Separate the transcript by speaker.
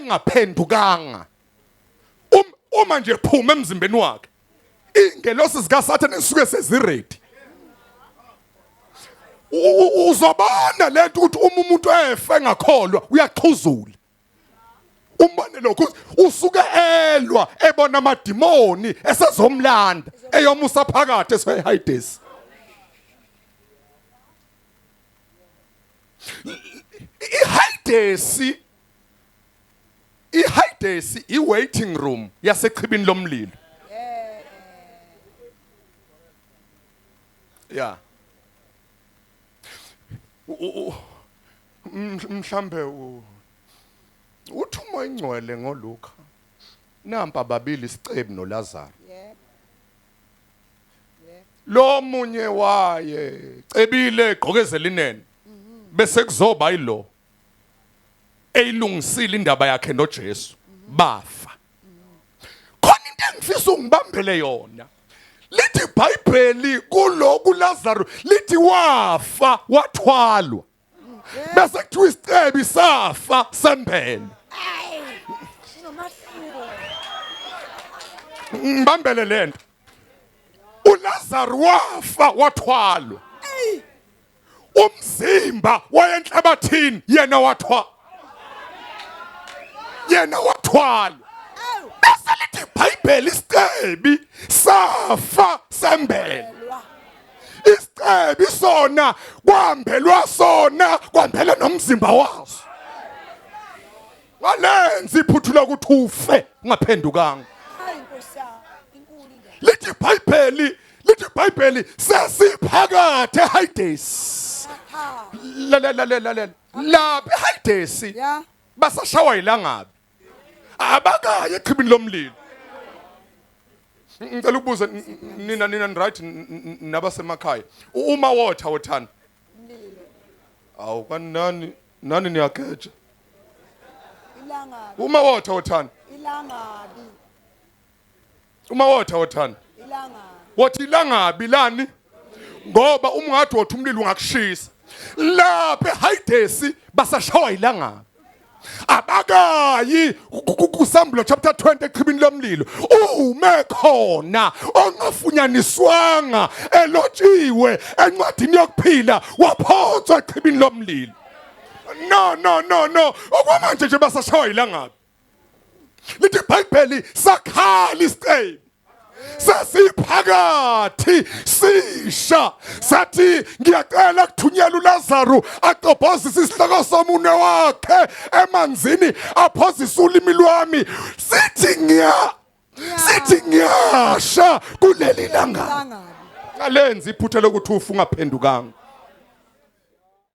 Speaker 1: engaphendukanga uma nje phuma emzimbeni wakhe ingelosi zikaSathane zisuke seziredi. Uzobona lento ukuthi umuntu efe ngakholwa uyaxhuzula. Umbone lokho usuke elwa ebona amadimoni esezomlanda eyomusa phakathi eseHades. iHades i-waiting room yasechibini lomlilo. Yeah. Mhlambe uthi umoya ingcwele ngoLuka nampa babili isicebi noLazaro. Lo munye waye cebile egqokezela inene bese kuzoba yilo eyilungisile indaba yakhe noJesu bafa. Khona into engifisa ungibambele yona. Lithi iBhayibheli kuLazaro lithi wafa wathwalwa. Bese kuthiwa isicebi safa sembele. Ngibambele lento. uLazaro wafa wathwalwa. Umzimba wayenhlabathini yena wathwalwa. Bese lithi iBhayibheli isicebi safa sembele. Isicebi sona kwambela nomzimba waso. Walenza iphuthu lokuthi ufe ungaphendukanga. Lithi iBhayibheli sesiphakathi eHades. Lalela. Lapha eHades basashawa ilangabi. Abakaya echibini lomlilo. Ngicela ukubuza nina right nabasemakhaya. Uma water wothanda. Awu kanani niyageja.
Speaker 2: Ilangabi.
Speaker 1: Uma water wothanda.
Speaker 2: Ilangabi.
Speaker 1: Uma water wothanda.
Speaker 2: Ilangabi.
Speaker 1: Wathi ilangabi lani ngoba umngathi wathi umlilo ungakushisa. Lapha eHades basashawa ilangabi. Abakayi kuSambulo chapter 20 echibini lomlilo ume khona ongafunyaniswanga elotshiwe encwadini yokuphila waphonswa echibini lomlilo. No okwamanje nje basashawa ilangabi. Lithi iBhayibheli sakhala isicebi sasiphakathi sisha sathi ngiyacela kuthunyelwa uLazaro aqobhozise isihloko somunwe wakhe emanzini aphozise ulimi lwami sithi ngiyasha kuleli langa. Ngalenza iphutha lokuthi ufa ungaphendukanga.